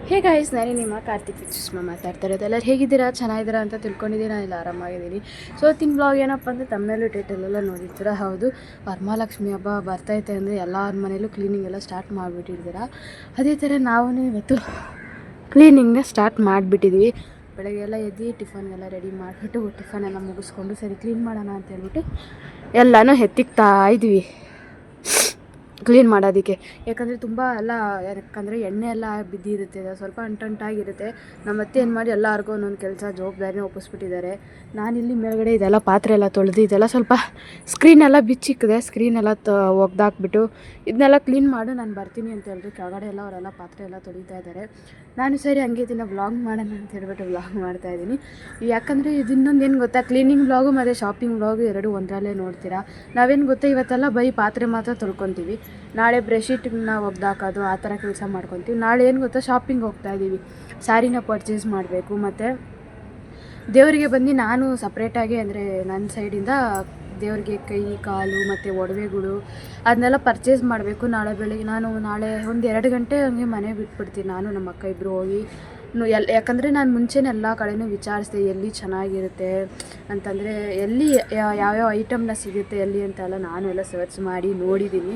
Hey guys, ನಾನೇ ನಿಮ್ಮ ಕಾರ್ತಿಕ್ ಸುಷ್ಮಾ ಮಾತಾಡ್ತಾ ಇರೋದು. ಎಲ್ಲರೂ ಹೇಗಿದ್ದೀರಾ? ಚೆನ್ನಾಗಿದ್ದೀರಾ ಅಂತ ತಿಳ್ಕೊಂಡಿದ್ದೀನಿ. ನಾನು ಎಲ್ಲ ಆರಾಮಾಗಿದ್ದೀನಿ. ಸೊ ಇವತ್ತಿನ ಬ್ಲಾಗ್ ಏನಪ್ಪ ಅಂದರೆ ತಮ್ಮನೇಲೂ ಟೈಟಲೆಲ್ಲ ನೋಡಿರ್ತೀರ. ಹೌದು, ವರಮಹಾಲಕ್ಷ್ಮಿ ಹಬ್ಬ ಬರ್ತೈತೆ ಅಂದರೆ ಎಲ್ಲರ ಮನೇಲೂ ಕ್ಲೀನಿಂಗ್ ಎಲ್ಲ ಸ್ಟಾರ್ಟ್ ಮಾಡಿಬಿಟ್ಟಿರ್ತೀರ. ಅದೇ ಥರ ನಾವು ಇವತ್ತು ಕ್ಲೀನಿಂಗ್ನ ಸ್ಟಾರ್ಟ್ ಮಾಡಿಬಿಟ್ಟಿದ್ವಿ. ಬೆಳಗ್ಗೆ ಎಲ್ಲ ಎದ್ದು ಟಿಫನ್ಗೆಲ್ಲ ರೆಡಿ ಮಾಡಿಬಿಟ್ಟು ಟಿಫನೆಲ್ಲ ಮುಗಿಸ್ಕೊಂಡು ಸರಿ ಕ್ಲೀನ್ ಮಾಡೋಣ ಅಂತ ಹೇಳ್ಬಿಟ್ಟು ಎಲ್ಲನೂ ಎತ್ತಿಕ್ತಾ ಇದ್ವಿ ಕ್ಲೀನ್ ಮಾಡೋದಕ್ಕೆ. ಯಾಕಂದರೆ ತುಂಬ ಎಲ್ಲ ಯಾಕಂದರೆ ಎಣ್ಣೆ ಎಲ್ಲ ಬಿದ್ದಿರುತ್ತೆ, ಸ್ವಲ್ಪ ಅಂಟಂಟಾಗಿರುತ್ತೆ. ನಮ್ಮ ಅತ್ತೆ ಏನು ಮಾಡಿ ಎಲ್ಲರಿಗೂ ಒಂದೊಂದು ಕೆಲಸ ಜವಾಬ್ದಾರಿನ ಒಪ್ಪಿಸ್ಬಿಟ್ಟಿದ್ದಾರೆ. ನಾನಿಲ್ಲಿ ಮೇಲ್ಗಡೆ ಇದೆಲ್ಲ ಪಾತ್ರೆ ಎಲ್ಲ ತೊಳೆದು ಇದೆಲ್ಲ ಸ್ವಲ್ಪ ಸ್ಕ್ರೀನೆಲ್ಲ ಬಿಚ್ಚಿಕ್ಕಿದೆ. ಸ್ಕ್ರೀನೆಲ್ಲ ಒಗ್ದಾಕ್ಬಿಟ್ಟು ಇದನ್ನೆಲ್ಲ ಕ್ಲೀನ್ ಮಾಡು, ನಾನು ಬರ್ತೀನಿ ಅಂತ ಹೇಳಿದ್ರು. ಕೆಳಗಡೆ ಎಲ್ಲ ಅವರೆಲ್ಲ ಪಾತ್ರೆ ಎಲ್ಲ ತೊಳಿತಾ ಇದ್ದಾರೆ. ನಾನು ಸರಿ ಹಂಗೆ ಇದನ್ನು ವ್ಲಾಗ್ ಮಾಡೋಣ ಅಂತ ಹೇಳ್ಬಿಟ್ಟು ವ್ಲಾಗ್ ಮಾಡ್ತಾಯಿದ್ದೀನಿ. ಯಾಕಂದರೆ ಇದು ಇನ್ನೊಂದು ಏನು ಗೊತ್ತಾ, ಕ್ಲೀನಿಂಗ್ ವ್ಲಾಗು ಮತ್ತು ಶಾಪಿಂಗ್ ವ್ಲಾಗು ಎರಡು ಒಂದರಲ್ಲೇ ನೋಡ್ತೀರಾ. ನಾವೇನು ಗೊತ್ತಾ, ಇವತ್ತೆಲ್ಲ ಬೈ ಪಾತ್ರೆ ಮಾತ್ರ ತೊಳ್ಕೊತೀವಿ. ನಾಳೆ ಬ್ರಷೀಟ್ನ ಒಗ್ದಾಕೋದು ಆ ಥರ ಕೆಲಸ ಮಾಡ್ಕೊತೀವಿ. ನಾಳೆ ಏನು ಗೊತ್ತಾ, ಶಾಪಿಂಗ್ ಹೋಗ್ತಾಯಿದ್ದೀವಿ. ಸ್ಯಾರಿನ ಪರ್ಚೇಸ್ ಮಾಡಬೇಕು. ಮತ್ತು ದೇವರಿಗೆ ಬಂದು ನಾನು ಸಪ್ರೇಟಾಗಿ ಅಂದರೆ ನನ್ನ ಸೈಡಿಂದ ದೇವ್ರಿಗೆ ಕೈ ಕಾಲು ಮತ್ತು ಒಡವೆಗಳು ಅದನ್ನೆಲ್ಲ ಪರ್ಚೇಸ್ ಮಾಡಬೇಕು. ನಾಳೆ ಬೆಳಗ್ಗೆ ನಾನು ನಾಳೆ ಒಂದು 2 ಗಂಟೆ ಹಂಗೆ ಮನೆ ಬಿಟ್ಬಿಡ್ತೀನಿ. ನಾನು ನಮ್ಮ ಅಕ್ಕ ಇಬ್ಬರು ಹೋಗಿ ಯಾಕಂದರೆ ನಾನು ಮುಂಚೆನೇ ಎಲ್ಲ ಕಡೆನೂ ವಿಚಾರಿಸಿದೆ ಎಲ್ಲಿ ಚೆನ್ನಾಗಿರುತ್ತೆ ಅಂತಂದರೆ, ಎಲ್ಲಿ ಯಾವ್ಯಾವ ಐಟಮ್ನ ಸಿಗುತ್ತೆ ಎಲ್ಲಿ ಅಂತೆಲ್ಲ ನಾನು ಎಲ್ಲ ಸರ್ಚ್ ಮಾಡಿ ನೋಡಿದ್ದೀನಿ.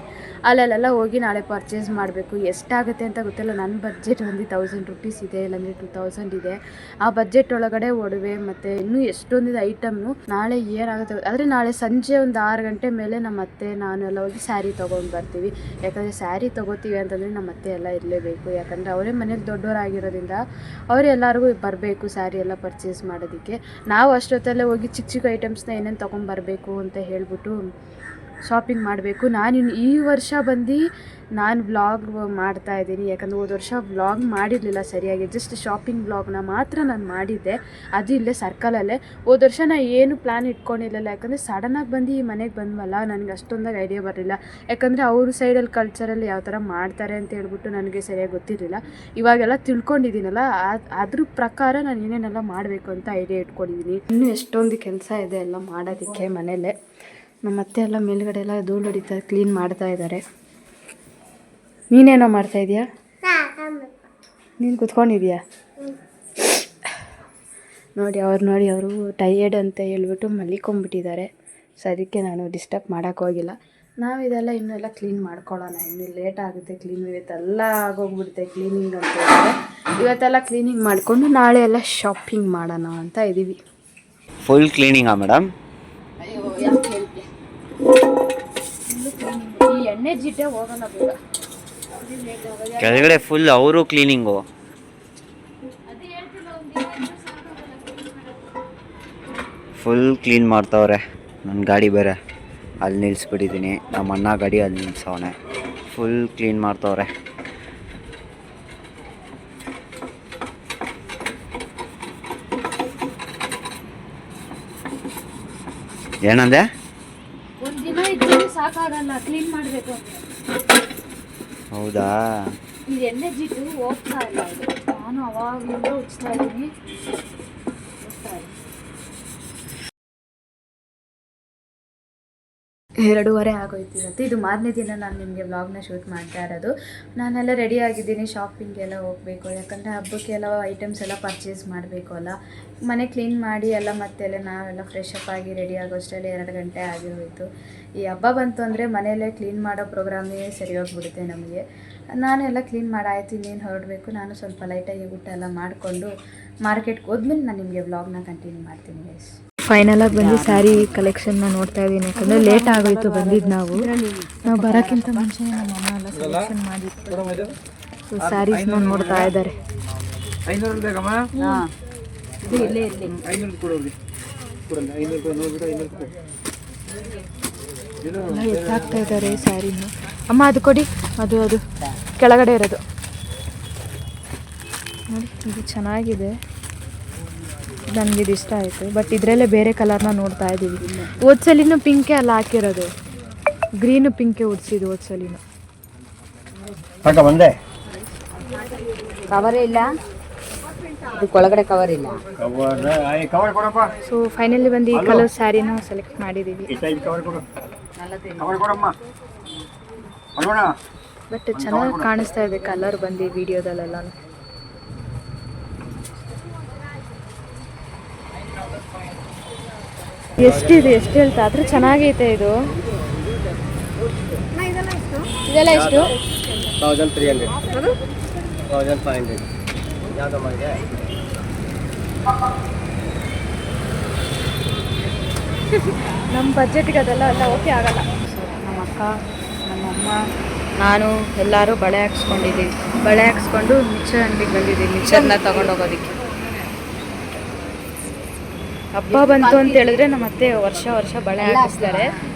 ಅಲ್ಲೆಲ್ಲ ಹೋಗಿ ನಾಳೆ ಪರ್ಚೇಸ್ ಮಾಡಬೇಕು. ಎಷ್ಟಾಗುತ್ತೆ ಅಂತ ಗೊತ್ತಿಲ್ಲ. ನನ್ನ ಬಡ್ಜೆಟ್ ಒಂದು 1000 ರೂಪೀಸ್ ಇದೆ, ಇಲ್ಲಾಂದರೆ 2000 ಇದೆ. ಆ ಬಡ್ಜೆಟ್ ಒಳಗಡೆ ಒಡವೆ ಮತ್ತು ಇನ್ನೂ ಎಷ್ಟೊಂದಿದೆ ಐಟಮ್ನು. ನಾಳೆ ಏನಾಗುತ್ತೆ ಆದರೆ ನಾಳೆ ಸಂಜೆ ಒಂದು 6 ಗಂಟೆ ಮೇಲೆ ನಮ್ಮ ಅತ್ತೆ ನಾನು ಎಲ್ಲ ಹೋಗಿ ಸ್ಯಾರಿ ತೊಗೊಂಡು ಬರ್ತೀವಿ. ಯಾಕಂದರೆ ಸ್ಯಾರಿ ತೊಗೋತೀವಿ ಅಂತಂದರೆ ನಮ್ಮ ಅತ್ತೆ ಎಲ್ಲ ಇರಲೇಬೇಕು. ಯಾಕಂದರೆ ಅವರೇ ಮನೇಲಿ ದೊಡ್ಡವರಾಗಿರೋದ್ರಿಂದ ಅವರೆಲ್ಲರಿಗೂ ಬರಬೇಕು ಸ್ಯಾರಿ ಎಲ್ಲ ಪರ್ಚೇಸ್ ಮಾಡೋದಕ್ಕೆ. ನಾವು ಅಷ್ಟೊತ್ತಲ್ಲೇ ಹೋಗಿ ಚಿಕ್ಕ ಚಿಕ್ಕ ಐಟಮ್ಸ್ನ ಏನೇನು ತೊಗೊಂಬರ್ಬೇಕು ಅಂತ ಹೇಳ್ಬಿಟ್ಟು ಶಾಪಿಂಗ್ ಮಾಡಬೇಕು. ನಾನು ಈ ವರ್ಷ ಬಂದು ನಾನು ವ್ಲಾಗ್ ಮಾಡ್ತಾಯಿದ್ದೀನಿ. ಯಾಕಂದರೆ ಹೋದ ವರ್ಷ ವ್ಲಾಗ್ ಮಾಡಿರಲಿಲ್ಲ ಸರಿಯಾಗಿ, ಜಸ್ಟ್ ಶಾಪಿಂಗ್ ವ್ಲಾಗ್ನ ಮಾತ್ರ ನಾನು ಮಾಡಿದ್ದೆ. ಅದು ಇಲ್ಲೇ ಸರ್ಕಲಲ್ಲೇ. ಹೋದ ವರ್ಷ ನಾನು ಏನು ಪ್ಲ್ಯಾನ್ ಇಟ್ಕೊಂಡಿರಲಿಲ್ಲ. ಯಾಕಂದರೆ ಸಡನ್ನಾಗಿ ಬಂದು ಈ ಮನೆಗೆ ಬಂದ್ವಲ್ಲ, ನನಗೆ ಅಷ್ಟೊಂದಾಗಿ ಐಡಿಯಾ ಬರಲಿಲ್ಲ. ಯಾಕಂದರೆ ಅವ್ರ ಸೈಡಲ್ಲಿ ಕಲ್ಚರಲ್ಲಿ ಯಾವ ಥರ ಮಾಡ್ತಾರೆ ಅಂತ ಹೇಳ್ಬಿಟ್ಟು ನನಗೆ ಸರಿಯಾಗಿ ಗೊತ್ತಿರಲಿಲ್ಲ. ಇವಾಗೆಲ್ಲ ತಿಳ್ಕೊಂಡಿದ್ದೀನಲ್ಲ, ಅದ್ರ ಪ್ರಕಾರ ನಾನು ಏನೇನೆಲ್ಲ ಮಾಡಬೇಕು ಅಂತ ಐಡಿಯಾ ಇಟ್ಕೊಂಡಿದ್ದೀನಿ. ಇನ್ನೂ ಎಷ್ಟೊಂದು ಕೆಲಸ ಇದೆ ಎಲ್ಲ ಮಾಡೋದಕ್ಕೆ ಮನೇಲೆ. ನಮ್ಮ ಅತ್ತೆ ಎಲ್ಲ ಮೇಲ್ಗಡೆ ಎಲ್ಲ ಧೂಳು ಹೊಡಿತಾ ಕ್ಲೀನ್ ಮಾಡ್ತಾ ಇದ್ದಾರೆ. ನೀನೇನೋ ಮಾಡ್ತಾಯಿದ್ಯಾ? ನೀನು ಕೂತ್ಕೊಂಡಿದ್ಯಾ? ನೋಡಿ ಅವರು ಟಯರ್ಡ್ ಅಂತ ಹೇಳ್ಬಿಟ್ಟು ಮಲಿಕೊಂಬಿಟ್ಟಿದ್ದಾರೆ. ಸೊ ಅದಕ್ಕೆ ನಾನು ಡಿಸ್ಟರ್ಬ್ ಮಾಡೋಕ್ಕೆ ಹೋಗಿಲ್ಲ. ನಾವು ಇದೆಲ್ಲ ಇನ್ನೆಲ್ಲ ಕ್ಲೀನ್ ಮಾಡ್ಕೊಳ್ಳೋಣ. ಇನ್ನೂ ಲೇಟ್ ಆಗುತ್ತೆ ಕ್ಲೀನ್. ಇವತ್ತೆಲ್ಲ ಆಗೋಗ್ಬಿಡುತ್ತೆ ಕ್ಲೀನಿಂಗ್ ಅಂತ ಹೇಳಿದ್ರೆ. ಇವತ್ತೆಲ್ಲ ಕ್ಲೀನಿಂಗ್ ಮಾಡಿಕೊಂಡು ನಾಳೆ ಎಲ್ಲ ಶಾಪಿಂಗ್ ಮಾಡೋಣ ಅಂತ ಇದ್ದೀವಿ. ಫುಲ್ ಕ್ಲೀನಿಂಗಾ ಮೇಡಮ್? ಅಯ್ಯೋ, ಯಾಕೆ ಹೇಳ್ತೀಯ, ಫುಲ್ಲು ಕ್ಲೀನಿಂಗ್. ಈ ಎಣ್ಣೆ ಜಿಡ್ಡೆ ಹೋಗೋಣ ಬೇಗ. ಕೆಳಗಡೆ ಫುಲ್ ಅವರು ಕ್ಲೀನಿಂಗು. ಫುಲ್ ಕ್ಲೀನ್ ಮಾಡ್ತಾವ್ರೆ. ನನ್ನ ಗಾಡಿ ಬೇರೆ ಅಲ್ಲಿ ನಿಲ್ಲಿಸ್ಬಿಟ್ಟಿದ್ದೀನಿ. ನಮ್ಮ ಅಣ್ಣ ಗಾಡಿ ಅಲ್ಲಿ ನಿಲ್ಸವನೆ. ಫುಲ್ ಕ್ಲೀನ್ ಮಾಡ್ತಾವ್ರೆ. ಏನಂದೆ? ಒಂದಿನ ಇದ್ದು ಸಾಕಾಗಲ್ಲ ಕ್ಲೀನ್ ಮಾಡಬೇಕು. ಹೌದಾ? ಈ ಎಣ್ಣೆ ಜಿಡ್ಡು ಹೋಗ್ತಾ ಇಲ್ಲ. ಇದು ನಾನು ಅವಾಗಲಿಂದ ಉಜ್ತಾ ಇದ್ದೀನಿ. 2:15 ಆಗೋಯ್ತು ಇವತ್ತು. ಇದು ಮಾರನೇ ದಿನ ನಾನು ನಿಮಗೆ ವ್ಲಾಗ್ನ ಶೂಟ್ ಮಾಡ್ತಾ ಇರೋದು. ನಾನೆಲ್ಲ ರೆಡಿ ಆಗಿದ್ದೀನಿ, ಶಾಪಿಂಗೆಲ್ಲ ಹೋಗಬೇಕು. ಯಾಕಂದರೆ ಹಬ್ಬಕ್ಕೆಲ್ಲ ಐಟಮ್ಸ್ ಎಲ್ಲ ಪರ್ಚೇಸ್ ಮಾಡಬೇಕು ಅಲ್ಲ. ಮನೆ ಕ್ಲೀನ್ ಮಾಡಿ ಎಲ್ಲ ಮತ್ತೆಲ್ಲ ನಾವೆಲ್ಲ ಫ್ರೆಶ್ ಅಪ್ ಆಗಿ ರೆಡಿ ಆಗೋಷ್ಟರಲ್ಲಿ 2 ಗಂಟೆ ಆಗಿ ಹೋಯಿತು. ಈ ಹಬ್ಬ ಬಂತು ಅಂದರೆ ಮನೆಯಲ್ಲೇ ಕ್ಲೀನ್ ಮಾಡೋ ಪ್ರೋಗ್ರಾಮೇ ಸರಿ ಹೋಗ್ಬಿಡುತ್ತೆ ನಮಗೆ. ನಾನು ಎಲ್ಲ ಕ್ಲೀನ್ ಮಾಡಾಯಿತು, ಇನ್ನೇನು ಹೊರಡಬೇಕು. ನಾನು ಸ್ವಲ್ಪ ಲೈಟಾಗಿ ಊಟ ಎಲ್ಲ ಮಾಡಿಕೊಂಡು ಮಾರ್ಕೆಟ್ಗೆ ಹೋದ್ಮೇಲೆ ನಾನು ನಿಮಗೆ ವ್ಲಾಗ್ನ ಕಂಟಿನ್ಯೂ ಮಾಡ್ತೀನಿ ಗೈಸ್. ಫೈನಲಾಗಿ ಬಂದು ಸ್ಯಾರಿ ಕಲೆಕ್ಷನ್ನ ನೋಡ್ತಾ ಇದ್ದೀನಿ. ಯಾಕಂದರೆ ಲೇಟ್ ಆಗೋಯ್ತು ಬಂದಿದ್ದು. ನಾವು ಬರೋಕ್ಕಿಂತ ಮುಂಚೆ ನಮ್ಮ ಅಮ್ಮ ಎಲ್ಲ ಸೆಲೆಕ್ಷನ್ ಮಾಡಿತ್ತು. ಸೊ ಸ್ಯಾರೀಸ್ನ ನೋಡ್ತಾ ಇದ್ದಾರೆ. ಎಲ್ಲ ಎತ್ತಾಗ್ತಾ ಇದ್ದಾರೆ ಸ್ಯಾರಿನ. ಅಮ್ಮ ಅದು ಕೊಡಿ, ಅದು ಕೆಳಗಡೆ ಇರೋದು ನೋಡಿ. ಇದು ಚೆನ್ನಾಗಿದೆ, ನನಗಿದು ಇಷ್ಟ ಆಯಿತು. ಬಟ್ ಇದರಲ್ಲೇ ಬೇರೆ ಕಲರ್ನ ನೋಡ್ತಾ ಇದ್ದೀವಿ. ಓದ್ಸಲಿನೂ ಪಿಂಕೆ ಅಲ್ಲ ಹಾಕಿರೋದು, ಗ್ರೀನು ಪಿಂಕೆ ಉಡ್ಸಿದ್ದು ಓದ್ಸಲಿನೂ. ಕವರೇ ಇಲ್ಲ, ಒಳಗಡೆ ಕವರ್ ಇಲ್ಲ. ಸೊ ಫೈನಲಿ ಬಂದು ಈ ಕಲರ್ ಸ್ಯಾರಿನ ಸೆಲೆಕ್ಟ್ ಮಾಡಿದ್ದೀವಿ. ಬಟ್ ಚೆನ್ನಾಗಿ ಕಾಣಿಸ್ತಾ ಇದೆ ಕಲರ್ ಬಂದು ವಿಡಿಯೋದಲ್ಲೆಲ್ಲ. ಎಷ್ಟಿದೆ, ಎಷ್ಟು ಹೇಳ್ತಾ ಆದರೆ ಚೆನ್ನಾಗೈತೆ ಇದು. ಇದೆಲ್ಲ ಎಷ್ಟು? 1300 1500 ಯಾವ್ದು ಮಾಡಿದೆ? ನಮ್ಮ ಬಜೆಟ್ಗೆ ಅದೆಲ್ಲ ಓಕೆ ಆಗಲ್ಲ. ನಮ್ಮ ಅಕ್ಕ, ನಮ್ಮಮ್ಮ, ನಾನು ಎಲ್ಲರೂ ಬಳೆ ಹಾಕ್ಸ್ಕೊಂಡಿದ್ದೀವಿ. ಬಳೆ ಹಾಕ್ಸ್ಕೊಂಡು ಮಿಕ್ಸರ್ ಅಂಗಡಿಗೆ ಬಂದಿದ್ದೀವಿ ಮಿಕ್ಸರ್ನ ತೊಗೊಂಡೋಗೋದಕ್ಕೆ. ಹಬ್ಬ ಬಂತು ಅಂತ ಹೇಳಿದ್ರೆ ನಮ್ಮ ಅತ್ತೆ ವರ್ಷ ಬಳೆ ಹಾಕಿಸ್ತಾರೆ.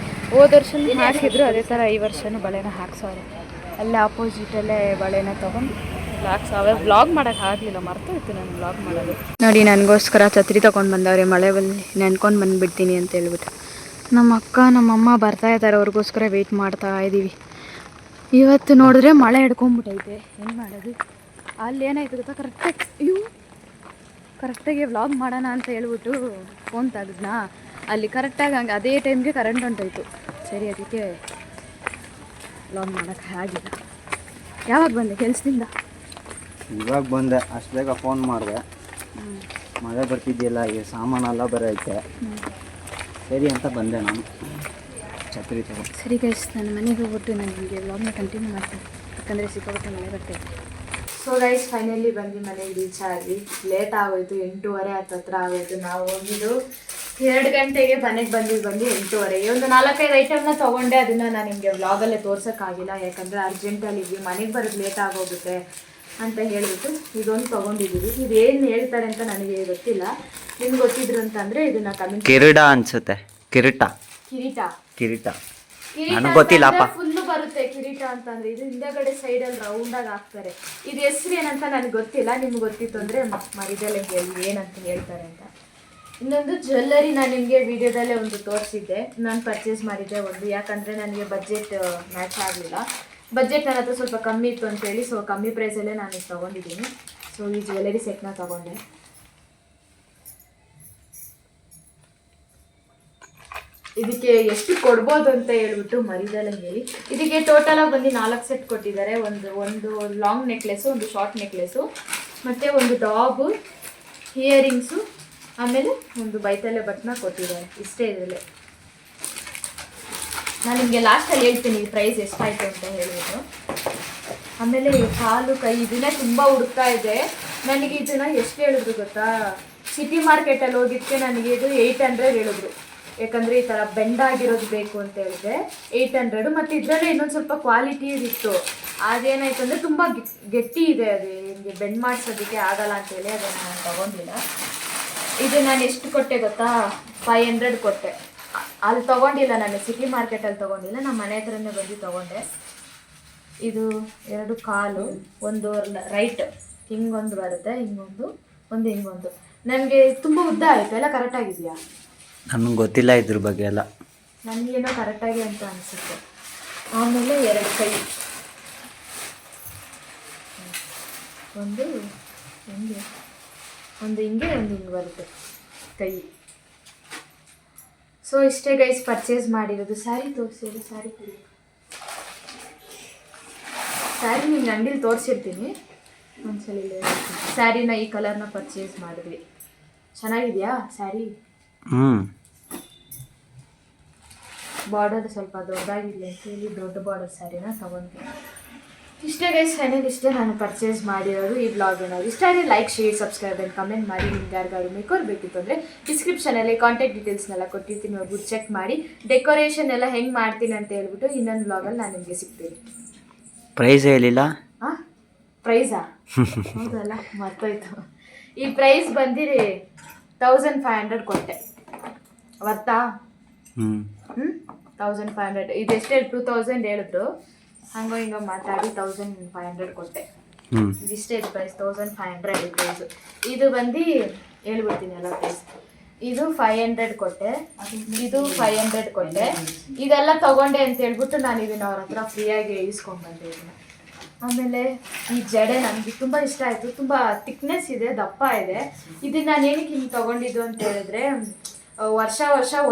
ಹೋದ ವರ್ಷನೂ ಹಾಕಿದ್ರು, ಅದೇ ಥರ ಈ ವರ್ಷನೂ ಬಳೆನ ಹಾಕ್ಸೋರೆ. ಅಲ್ಲೇ ಆಪೋಸಿಟಲ್ಲೇ ಬಳೆನ ತೊಗೊಂಡು ಹಾಕ್ಸವೆ. ವ್ಲಾಗ್ ಮಾಡೋಕ್ಕೆ ಆಗಲಿಲ್ಲ, ಮರ್ತೋಯ್ತು ನಾನು ವ್ಲಾಗ್ ಮಾಡೋದು. ನೋಡಿ, ನನಗೋಸ್ಕರ ಛತ್ರಿ ತೊಗೊಂಡು ಬಂದವ್ರೆ. ಮಳೆ ಬಂದು ನೆನ್ಕೊಂಡು ಬಂದುಬಿಡ್ತೀನಿ ಅಂತ ಹೇಳ್ಬಿಟ್ಟು. ನಮ್ಮ ಅಕ್ಕ ನಮ್ಮಮ್ಮ ಬರ್ತಾ ಇದ್ದಾರೆ, ಅವ್ರಿಗೋಸ್ಕರ ವೆಯ್ಟ್ ಮಾಡ್ತಾ ಇದ್ದೀವಿ. ಇವತ್ತು ನೋಡಿದ್ರೆ ಮಳೆ ಹಿಡ್ಕೊಂಬಿಟ್ಟೈತೆ, ಏನು ಮಾಡೋದು? ಅಲ್ಲಿ ಏನಾಯ್ತು ಗೊತ್ತಾ, ಕರೆಕ್ಟಾಗಿ ವ್ಲಾಗ್ ಮಾಡೋಣ ಅಂತ ಹೇಳ್ಬಿಟ್ಟು ಫೋನ್ ತೆಗೆದ್ನಾ, ಅಲ್ಲಿ ಕರೆಕ್ಟಾಗಿ ಹಂಗೆ ಅದೇ ಟೈಮ್ಗೆ ಕರೆಂಟ್ ಹೊಂಟೋಯ್ತು. ಸರಿ, ಅದಕ್ಕೆ ವ್ಲಾಗ್ ಮಾಡೋಕ್ಕೆ ಆಗಿಲ್ಲ. ಯಾವಾಗ ಬಂದೆ ಕೆಲಸದಿಂದ? ಇವಾಗ ಬಂದೆ, ಅಷ್ಟು ಬೇಗ ಫೋನ್ ಮಾಡಿದೆ. ಮಳೆ ಬರ್ತಿದ್ದಿಲ್ಲ, ಈಗ ಸಾಮಾನೆಲ್ಲ ಬರೈತೆ, ಸರಿ ಅಂತ ಬಂದೆ ನಾನು ಛತ್ರಿ ತಗೊಂಡು. ಸರಿ ಗೈಸ್, ನಾನು ಮನೆಗೆ ಹೋಗ್ಬಿಟ್ಟು ನಾನು ನಿಮಗೆ ವ್ಲಾಗ್ನ ಕಂಟಿನ್ಯೂ ಮಾಡ್ತೀನಿ, ಯಾಕಂದರೆ ಸಿಕ್ಕಾಪಟ್ಟೆ ಮಳೆ ಬರ್ತೈತೆ. ಸೊ ಗೈಸ್, ಫೈನಲಿ ಬಂದು ಮನೆಗೆ ರೀಚ್ ಆಗಿ ಲೇಟ್ ಆಗೋಯ್ತು. 8:30 ಹತ್ರ ಆಗೋಯ್ತು. ನಾವು ಹೋಗಿದ್ದು 2 ಗಂಟೆಗೆ ಮನೆಗೆ ಬಂದು 8:30. ಒಂದು 4-5 ಐಟಮ್ನ ತೊಗೊಂಡೆ. ಅದನ್ನು ನಾನು ನಿಮಗೆ ವ್ಲಾಗಲ್ಲೇ ತೋರ್ಸೋಕ್ಕಾಗಿಲ್ಲ, ಯಾಕಂದರೆ ಅರ್ಜೆಂಟಲ್ಲಿದ್ವಿ, ಮನೆಗೆ ಬರೋದು ಲೇಟ್ ಆಗೋಗುತ್ತೆ ಅಂತ ಹೇಳಿಬಿಟ್ಟು ಇದೊಂದು ತೊಗೊಂಡಿದ್ದೀವಿ. ಇದೇನು ಹೇಳ್ತಾರೆ ಅಂತ ನನಗೆ ಗೊತ್ತಿಲ್ಲ, ನಿಮ್ಗೆ ಗೊತ್ತಿದ್ರು ಅಂತಂದರೆ ಇದನ್ನು ಕಮೆಂಟ್. ಕಿರೀಟ ಅನ್ಸುತ್ತೆ, ಕಿರೀಟ ನನಗೆ ಗೊತ್ತಿಲ್ಲಪ್ಪ. ಫುಲ್ಲು ಬರುತ್ತೆ ಕಿರೀಟ ಅಂತಂದ್ರೆ. ಇದು ಹಿಂದೆಗಡೆ ಸೈಡಲ್ಲಿ ರೌಂಡಾಗಿ ಹಾಕ್ತಾರೆ. ಇದು ಹೆಸ್ರು ಏನಂತ ನನಗೆ ಗೊತ್ತಿಲ್ಲ, ನಿಮ್ಗೆ ಗೊತ್ತಿತ್ತು ಅಂದರೆ ಮರಿದಲ್ಲೇ ಹೇಳಿ ಏನಂತ ಹೇಳ್ತಾರೆ ಅಂತ. ಇನ್ನೊಂದು ಜ್ಯುವೆಲ್ಲರಿ ನಾನು ನಿಮಗೆ ವಿಡಿಯೋದಲ್ಲೇ ಒಂದು ತೋರಿಸಿದ್ದೆ, ನಾನು ಪರ್ಚೇಸ್ ಮಾಡಿದ್ದೆ ಒಂದು. ಯಾಕಂದರೆ ನನಗೆ ಬಜೆಟ್ ಮ್ಯಾಚ್ ಆಗಲಿಲ್ಲ. ಬಜೆಟ್ ನನ್ನ ಹತ್ರ ಸ್ವಲ್ಪ ಕಮ್ಮಿ ಇತ್ತು ಅಂತೇಳಿ, ಸೊ ಕಮ್ಮಿ ಪ್ರೈಸಲ್ಲೇ ನಾನು ಇದು ತೊಗೊಂಡಿದ್ದೀನಿ. ಸೊ ಈ ಜ್ಯುವೆಲ್ಲರಿ ಸೆಟ್ನ ತೊಗೊಂಡೆ. ಇದಕ್ಕೆ ಎಷ್ಟು ಕೊಡ್ಬೋದು ಅಂತ ಹೇಳ್ಬಿಟ್ಟು ಮರಿದಲ್ಲ ಹೇಳಿ. ಇದಕ್ಕೆ ಟೋಟಲಾಗಿ ಬಂದು 4 ಸೆಟ್ ಕೊಟ್ಟಿದ್ದಾರೆ. ಒಂದು ಲಾಂಗ್ ನೆಕ್ಲೆಸ್ಸು, ಒಂದು ಶಾರ್ಟ್ ನೆಕ್ಲೆಸ್ಸು, ಮತ್ತು ಒಂದು ಡಾಗು, ಇಯರಿಂಗ್ಸು, ಆಮೇಲೆ ಒಂದು ಬೈತಲೆ ಬಟ್ನ ಕೊಟ್ಟಿದ್ದಾರೆ. ಇಷ್ಟೇ ಇದರಲ್ಲಿ. ನಾನು ನಿಮಗೆ ಲಾಸ್ಟಲ್ಲಿ ಹೇಳ್ತೀನಿ ಈ ಪ್ರೈಸ್ ಎಷ್ಟಾಯಿತು ಅಂತ ಹೇಳಿಬಿಟ್ಟು. ಆಮೇಲೆ ಕಾಲು ಕೈ ಇದನ್ನೇ ತುಂಬ ಹುಡುಕ್ತಾ ಇದೆ. ನನಗೆ ಇದನ್ನು ಎಷ್ಟು ಹೇಳಿದ್ರು ಗೊತ್ತಾ, ಸಿಟಿ ಮಾರ್ಕೆಟಲ್ಲಿ ಹೋಗಿದ್ದಕ್ಕೆ ನನಗೆ ಇದು 800 ಹೇಳಿದ್ರು. ಯಾಕಂದರೆ ಈ ಥರ ಬೆಂಡಾಗಿರೋದು ಬೇಕು ಅಂತ ಹೇಳಿದೆ, 800. ಮತ್ತು ಇದರಲ್ಲೇ ಇನ್ನೊಂದು ಸ್ವಲ್ಪ ಕ್ವಾಲಿಟಿ ಇತ್ತು. ಅದೇನಾಯ್ತು ಅಂದರೆ ತುಂಬ ಗಟ್ಟಿ ಇದೆ, ಅದು ನಿಮಗೆ ಬೆಂಡ್ ಮಾಡಿಸೋದಕ್ಕೆ ಆಗಲ್ಲ ಅಂತೇಳಿ ಅದನ್ನು ನಾನು ತೊಗೊಂಡಿಲ್ಲ. ಇದು ನಾನು ಎಷ್ಟು ಕೊಟ್ಟೆ ಗೊತ್ತಾ, 500 ಕೊಟ್ಟೆ. ಅಲ್ಲಿ ತೊಗೊಂಡಿಲ್ಲ, ನಾನು ಸಿಟಿ ಮಾರ್ಕೆಟಲ್ಲಿ ತೊಗೊಂಡಿಲ್ಲ, ನಮ್ಮ ಮನೆ ಹತ್ರನೇ ಬಂದು ತೊಗೊಂಡೆ. ಇದು 2 ಕಾಲು, ಒಂದು ರೈಟ್ ಹಿಂಗೊಂದು ಬರುತ್ತೆ, ಹಿಂಗೊಂದು ಹಿಂಗೊಂದು. ನನಗೆ ತುಂಬ ಉದ್ದ ಆಯಿತು. ಎಲ್ಲ ಕರೆಕ್ಟಾಗಿದೆಯಾ? ನನಗೆ ಗೊತ್ತಿಲ್ಲ ಇದ್ರ ಬಗ್ಗೆ ಎಲ್ಲ, ನನಗೇನೋ ಕರೆಕ್ಟಾಗಿ ಅಂತ ಅನಿಸುತ್ತೆ. ಆಮೇಲೆ 2 ಕೈ, ಒಂದು ಹಿಂಗೆ ಒಂದು ಹಿಂಗೆ ಬರುತ್ತೆ ಕೈ. ಸೊ ಇಷ್ಟೇ ಗೈಸ್ ಪರ್ಚೇಸ್ ಮಾಡಿರೋದು. ಸ್ಯಾರಿ ತೋರಿಸಿದ್ರು, ಸ್ಯಾರಿ ನಿಮ್ಗೆ ಅಂಗಡಿಲಿ ತೋರಿಸಿರ್ತೀನಿ ಒಂದ್ಸಲ. ಸ್ಯಾರಿನ ಈ ಕಲರ್ನ ಪರ್ಚೇಸ್ ಮಾಡಿದ್ವಿ. ಚೆನ್ನಾಗಿದೆಯಾ ಸ್ಯಾರಿ? ಬಾರ್ಡರ್ ಸ್ವಲ್ಪ ದೊಡ್ಡದಾಗಿರಲಿ ಅಂತ ಹೇಳಿ ದೊಡ್ಡ ಬಾರ್ಡರ್ ಸ್ಯಾರಿನ ತೊಗೊಂಡ್ವಿ. ಇಷ್ಟೇ ಗೈಸ್, ಫೈನಲ್ ಇಷ್ಟೇ ನಾನು ಪರ್ಚೇಸ್ ಮಾಡಿರೋದು. ಈ ಬ್ಲಾಗ್ ಏನಾದ್ರು ಇಷ್ಟ ಆದರೆ like, share, subscribe and comment ಮಾಡಿ. ನಿಮ್ಗೆ ಯಾರಿಗಾದ್ರು ಮೇಕೋರ್ ಬೇಕಿತ್ತು ಅಂದರೆ ಡಿಸ್ಕ್ರಿಪ್ಷನಲ್ಲಿ ಕಾಂಟ್ಯಾಕ್ಟ್ ಡೀಟೇಲ್ಸ್ನೆಲ್ಲ ಕೊಟ್ಟಿರ್ತೀನಿ, ಹೋಗ್ಬಿಟ್ಟು ಚೆಕ್ ಮಾಡಿ. ಡೆಕೋರೇಷನ್ ಎಲ್ಲ ಹೆಂಗೆ ಮಾಡ್ತೀನಿ ಅಂತ ಹೇಳ್ಬಿಟ್ಟು ಇನ್ನೊಂದು ಬ್ಲಾಗಲ್ಲಿ ನಾನು ನಿಮಗೆ ಸಿಗ್ತೀನಿ. ಪ್ರೈಸ್ ಹೇಳಿಲ್ಲ? ಹಾಂ, ಪ್ರೈಸಾ? ಹೌದಲ್ಲ, ಮರ್ತೋಯ್ತು. ಈ ಪ್ರೈಸ್ ಬಂದಿರಿ 1500 ಕೊಟ್ಟೆ. ವರ್ತಾ? 1500. ಇದೆಷ್ಟೇ 2000 ಹೇಳಿದ್ರು, ಹಂಗೋ ಹಿಂಗೋ ಮಾತಾಡಿ 1500 ಕೊಟ್ಟೆ. ಇದಿಷ್ಟೇ ಇದು ಪ್ರೈಸ್, 1500 ಪ್ರೈಸು. ಇದು ಬಂದು ಹೇಳ್ಬಿಡ್ತೀನಿ ಎಲ್ಲ ಪ್ರೈಸ್. ಇದು 500 ಕೊಟ್ಟೆ, ಇದು 500 ಕೊಟ್ಟೆ. ಇದೆಲ್ಲ ತೊಗೊಂಡೆ ಅಂತ ಹೇಳ್ಬಿಟ್ಟು ನಾನು ಇದನ್ನು ಅವ್ರ ಹತ್ರ ಫ್ರೀಯಾಗಿ ಇಸ್ಕೊಂಡ್ಬಂದೆ ಇದನ್ನು. ಆಮೇಲೆ ಈ ಜಡೆ ನನಗೆ ತುಂಬ ಇಷ್ಟ ಆಯಿತು. ತುಂಬ ಥಿಕ್ನೆಸ್ ಇದೆ, ದಪ್ಪ ಇದೆ. ಇದನ್ನು ನಾನು ಏನಕ್ಕೆ ಹಿಂಗೆ ತೊಗೊಂಡಿದ್ದು ಅಂತ ಹೇಳಿದ್ರೆ, ವರ್ಷ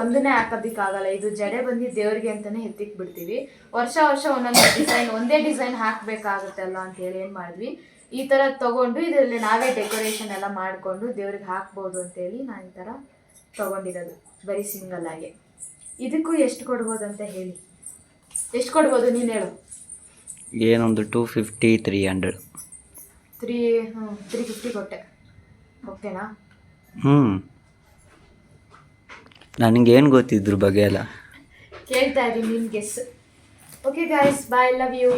ಒಂದನ್ನೇ ಹಾಕೋದಕ್ಕಾಗಲ್ಲ. ಇದು ಜಡೆ ಬಂದು ದೇವ್ರಿಗೆ ಅಂತಲೇ ಎತ್ತಿಕ್ ಬಿಡ್ತೀವಿ. ವರ್ಷ ಒಂದೊಂದು ಡಿಸೈನ್, ಒಂದೇ ಡಿಸೈನ್ ಹಾಕಬೇಕಾಗುತ್ತಲ್ಲ ಅಂತೇಳಿ ಏನು ಮಾಡಿದ್ವಿ, ಈ ಥರ ತೊಗೊಂಡು ಇದರಲ್ಲಿ ನಾವೇ ಡೆಕೋರೇಷನ್ ಎಲ್ಲ ಮಾಡಿಕೊಂಡು ದೇವ್ರಿಗೆ ಹಾಕ್ಬೋದು ಅಂತೇಳಿ ನಾನು ಈ ಥರ ತೊಗೊಂಡಿರೋದು ಬರೀ ಸಿಂಗಲ್ ಆಗಿ. ಇದಕ್ಕೂ ಎಷ್ಟು ಕೊಡ್ಬೋದು ಅಂತ ಹೇಳಿ, ಎಷ್ಟು ಕೊಡ್ಬೋದು ನೀನು ಹೇಳು. ಏನೊಂದು 250 300. 350 ಕೊಟ್ಟೆ, ಓಕೆನಾ? ನನಗೇನು ಗೊತ್ತಿದ್ರ ಬಗ್ಗೆ ಎಲ್ಲ ಕೇಳ್ತಾ ಇದ್ದೀನಿ, ನಿನ್ನ guess. Okay guys, bye, love you.